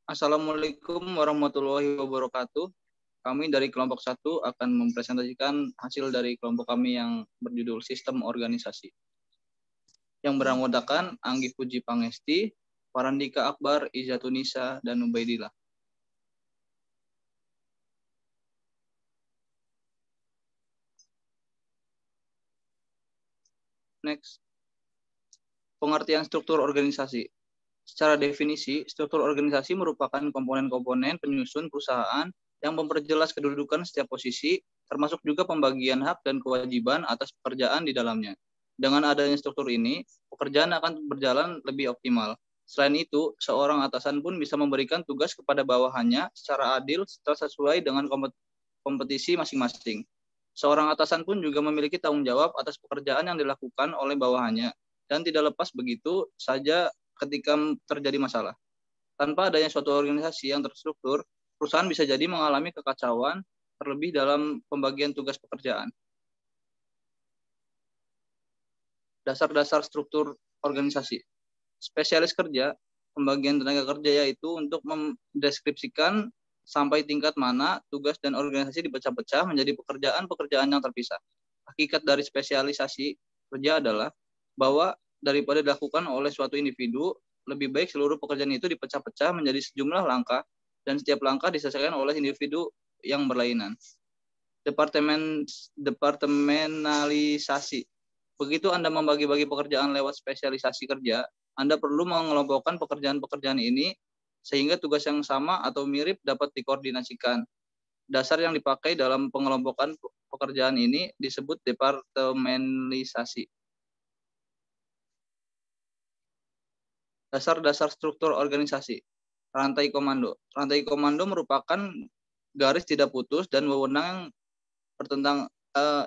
Assalamualaikum warahmatullahi wabarakatuh. Kami dari kelompok 1 akan mempresentasikan hasil dari kelompok kami yang berjudul Sistem Organisasi. Yang beranggotakan Anggi Puji Pangesti, Farandika Akbar, Izatunisa, dan Ubaidillah. Next. Pengertian struktur organisasi. Secara definisi, struktur organisasi merupakan komponen-komponen penyusun perusahaan yang memperjelas kedudukan setiap posisi, termasuk juga pembagian hak dan kewajiban atas pekerjaan di dalamnya. Dengan adanya struktur ini, pekerjaan akan berjalan lebih optimal. Selain itu, seorang atasan pun bisa memberikan tugas kepada bawahannya secara adil sesuai dengan kompetisi masing-masing. Seorang atasan pun juga memiliki tanggung jawab atas pekerjaan yang dilakukan oleh bawahannya, dan tidak lepas begitu saja ketika terjadi masalah. Tanpa adanya suatu organisasi yang terstruktur, perusahaan bisa jadi mengalami kekacauan, terlebih dalam pembagian tugas pekerjaan. Dasar-dasar struktur organisasi. Spesialis kerja, pembagian tenaga kerja yaitu untuk mendeskripsikan sampai tingkat mana tugas dan organisasi dipecah-pecah menjadi pekerjaan-pekerjaan yang terpisah. Hakikat dari spesialisasi kerja adalah bahwa daripada dilakukan oleh suatu individu, lebih baik seluruh pekerjaan itu dipecah-pecah menjadi sejumlah langkah dan setiap langkah diselesaikan oleh individu yang berlainan. Departementalisasi. Begitu Anda membagi-bagi pekerjaan lewat spesialisasi kerja, Anda perlu mengelompokkan pekerjaan-pekerjaan ini sehingga tugas yang sama atau mirip dapat dikoordinasikan. Dasar yang dipakai dalam pengelompokan pekerjaan ini disebut departementalisasi. Dasar-dasar struktur organisasi. Rantai komando. Rantai komando merupakan garis tidak putus dan wewenang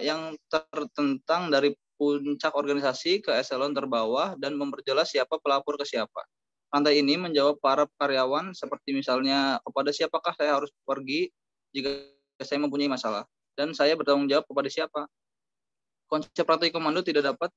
yang tertentang dari puncak organisasi ke eselon terbawah dan memperjelas siapa pelapor ke siapa. Rantai ini menjawab para karyawan seperti misalnya kepada siapakah saya harus pergi jika saya mempunyai masalah dan saya bertanggung jawab kepada siapa. Konsep rantai komando tidak dapat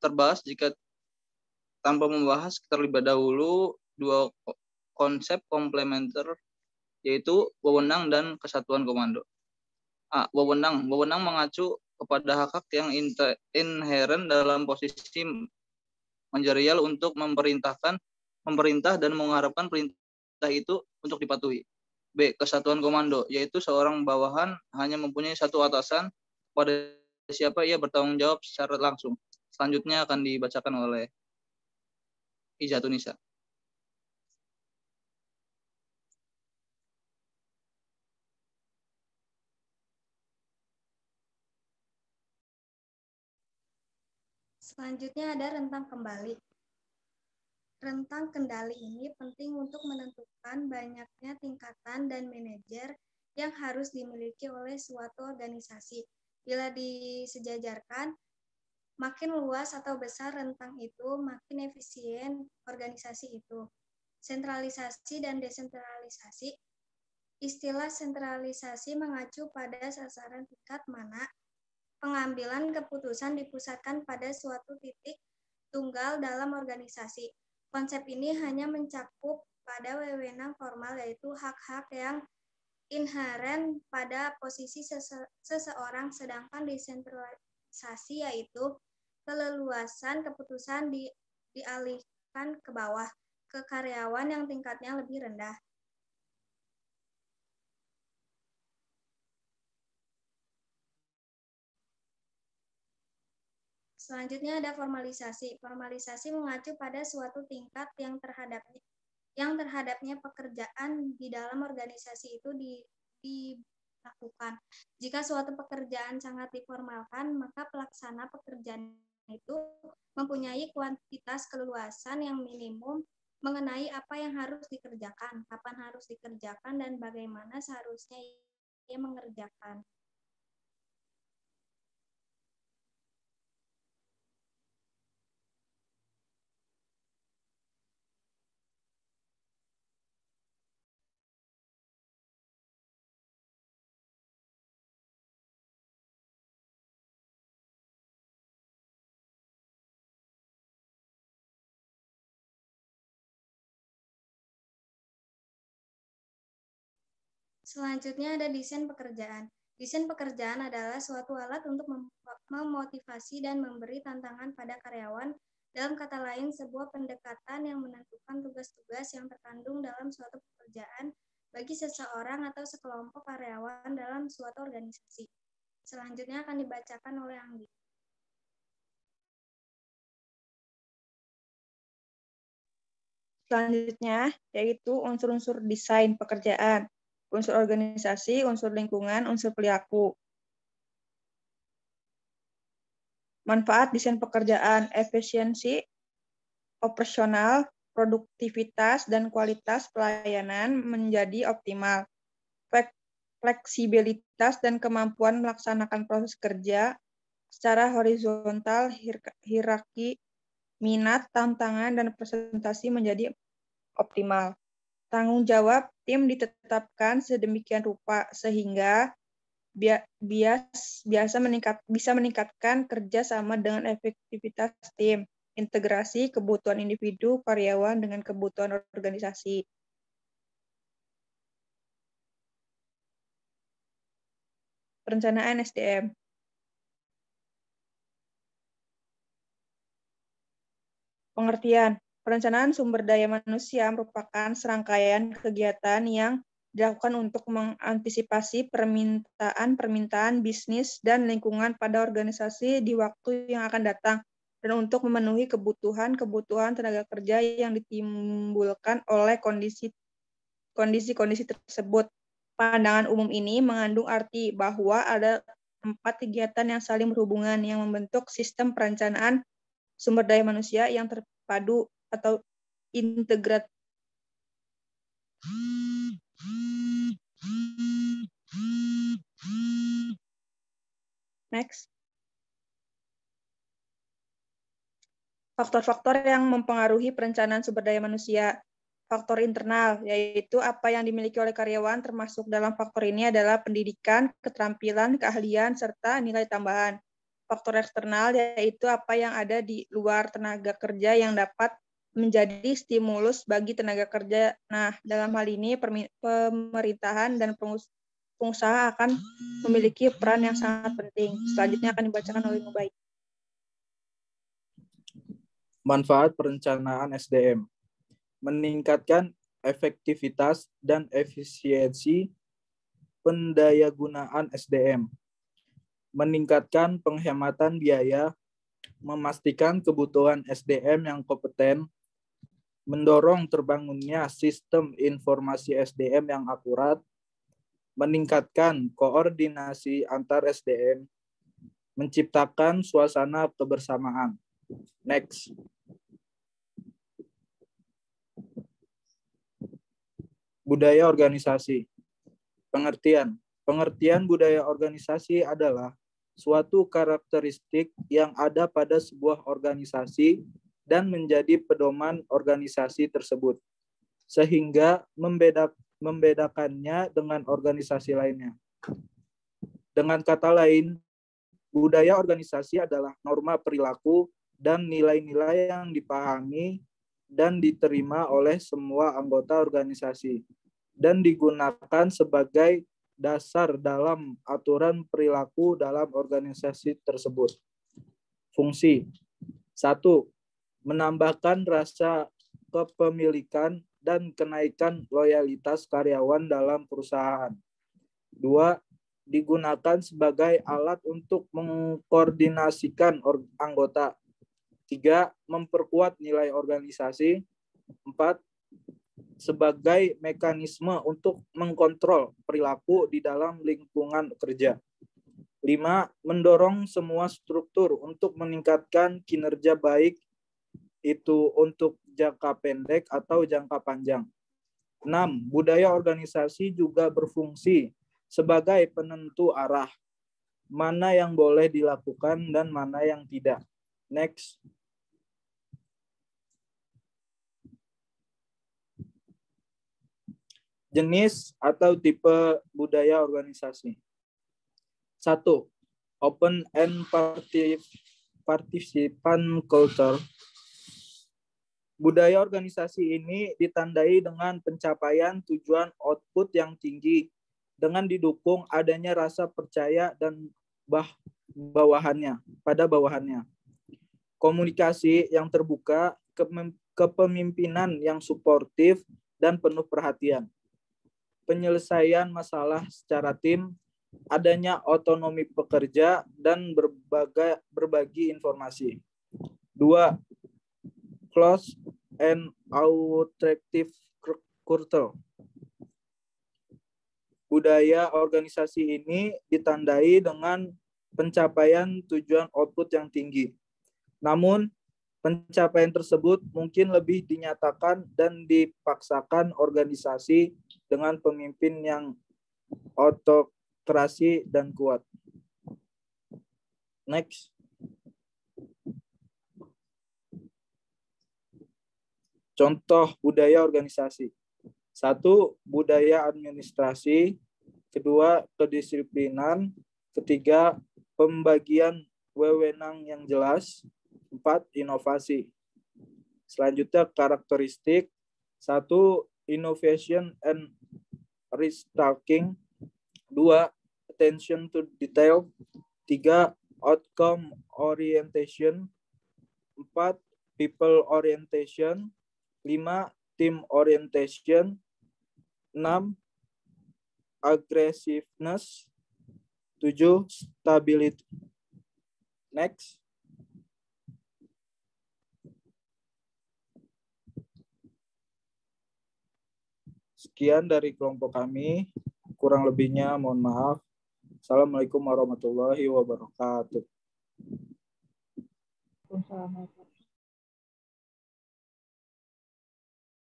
terbahas jika tanpa membahas terlebih dahulu dua konsep komplementer yaitu wewenang dan kesatuan komando. Wewenang mengacu kepada hak-hak yang inheren dalam posisi manajerial untuk memerintah dan mengharapkan perintah itu untuk dipatuhi. B. Kesatuan komando, yaitu seorang bawahan hanya mempunyai satu atasan pada siapa ia bertanggung jawab secara langsung. Selanjutnya akan dibacakan oleh Izatunisa. Selanjutnya ada rentang kembali. Rentang kendali ini penting untuk menentukan banyaknya tingkatan dan manajer yang harus dimiliki oleh suatu organisasi. Bila disejajarkan, makin luas atau besar rentang itu, makin efisien organisasi itu. Sentralisasi dan desentralisasi. Istilah sentralisasi mengacu pada sasaran tingkat mana pengambilan keputusan dipusatkan pada suatu titik tunggal dalam organisasi. Konsep ini hanya mencakup pada wewenang formal yaitu hak-hak yang inheren pada posisi seseorang, sedangkan desentralisasi yaitu keleluasan keputusan dialihkan ke bawah, ke karyawan yang tingkatnya lebih rendah. Selanjutnya ada formalisasi. Formalisasi mengacu pada suatu tingkat yang terhadapnya pekerjaan di dalam organisasi itu dilakukan. Jika suatu pekerjaan sangat diformalkan, maka pelaksana pekerjaan itu mempunyai kuantitas keleluasan yang minimum mengenai apa yang harus dikerjakan, kapan harus dikerjakan, dan bagaimana seharusnya ia mengerjakan. Selanjutnya ada desain pekerjaan. Desain pekerjaan adalah suatu alat untuk memotivasi dan memberi tantangan pada karyawan. Dalam kata lain, sebuah pendekatan yang menentukan tugas-tugas yang terkandung dalam suatu pekerjaan bagi seseorang atau sekelompok karyawan dalam suatu organisasi. Selanjutnya akan dibacakan oleh Anggi. Selanjutnya, yaitu unsur-unsur desain pekerjaan, unsur organisasi, unsur lingkungan, unsur perilaku. Manfaat desain pekerjaan, efisiensi, operasional, produktivitas, dan kualitas pelayanan menjadi optimal. Fleksibilitas dan kemampuan melaksanakan proses kerja secara horizontal, hierarki, minat, tantangan, dan presentasi menjadi optimal. Tanggung jawab tim ditetapkan sedemikian rupa sehingga bisa meningkatkan kerja sama dengan efektivitas tim, integrasi kebutuhan individu karyawan dengan kebutuhan organisasi. Perencanaan SDM. Pengertian. Perencanaan sumber daya manusia merupakan serangkaian kegiatan yang dilakukan untuk mengantisipasi permintaan bisnis dan lingkungan pada organisasi di waktu yang akan datang, dan untuk memenuhi kebutuhan tenaga kerja yang ditimbulkan oleh kondisi tersebut. Pandangan umum ini mengandung arti bahwa ada 4 kegiatan yang saling berhubungan yang membentuk sistem perencanaan sumber daya manusia yang terpadu atau integrat. Next. Faktor-faktor yang mempengaruhi perencanaan sumber daya manusia. Faktor internal, yaitu apa yang dimiliki oleh karyawan, termasuk dalam faktor ini adalah pendidikan, keterampilan, keahlian, serta nilai tambahan. Faktor eksternal, yaitu apa yang ada di luar tenaga kerja yang dapat menjadi stimulus bagi tenaga kerja. Nah, dalam hal ini pemerintahan dan pengusaha akan memiliki peran yang sangat penting. Selanjutnya akan dibacakan oleh Mubaik. Manfaat perencanaan SDM. Meningkatkan efektivitas dan efisiensi pendayagunaan SDM. Meningkatkan penghematan biaya, memastikan kebutuhan SDM yang kompeten, mendorong terbangunnya sistem informasi SDM yang akurat, meningkatkan koordinasi antar SDM, menciptakan suasana kebersamaan. Next. Budaya organisasi. Pengertian. Pengertian budaya organisasi adalah suatu karakteristik yang ada pada sebuah organisasi dan menjadi pedoman organisasi tersebut, sehingga membedakannya dengan organisasi lainnya. Dengan kata lain, budaya organisasi adalah norma perilaku dan nilai-nilai yang dipahami dan diterima oleh semua anggota organisasi dan digunakan sebagai dasar dalam aturan perilaku dalam organisasi tersebut. Fungsi. 1. Menambahkan rasa kepemilikan dan kenaikan loyalitas karyawan dalam perusahaan. 2. Digunakan sebagai alat untuk mengkoordinasikan anggota. 3. Memperkuat nilai organisasi. 4. Sebagai mekanisme untuk mengkontrol perilaku di dalam lingkungan kerja. 5. Mendorong semua struktur untuk meningkatkan kinerja baik itu untuk jangka pendek atau jangka panjang. 6. Budaya organisasi juga berfungsi sebagai penentu arah, mana yang boleh dilakukan dan mana yang tidak. Next. Jenis atau tipe budaya organisasi. 1. Open and participant culture. Budaya organisasi ini ditandai dengan pencapaian tujuan output yang tinggi dengan didukung adanya rasa percaya dan bawahannya. Komunikasi yang terbuka, kepemimpinan yang suportif dan penuh perhatian. Penyelesaian masalah secara tim, adanya otonomi pekerja dan berbagi informasi. 2. Close and attractive culture. Budaya organisasi ini ditandai dengan pencapaian tujuan output yang tinggi. Namun, pencapaian tersebut mungkin lebih dinyatakan dan dipaksakan organisasi dengan pemimpin yang autokrasi dan kuat. Next. Contoh budaya organisasi. 1. Budaya administrasi. 2. Kedisiplinan. 3. Pembagian wewenang yang jelas. 4. Inovasi. Selanjutnya karakteristik. 1. Innovation and risk-taking. 2. Attention to detail. 3. Outcome orientation. 4. People orientation. 5. Team orientation. 6. Aggressiveness. 7. Stability. Next. Sekian dari kelompok kami. Kurang lebihnya mohon maaf. Assalamualaikum warahmatullahi wabarakatuh. Waalaikumsalam.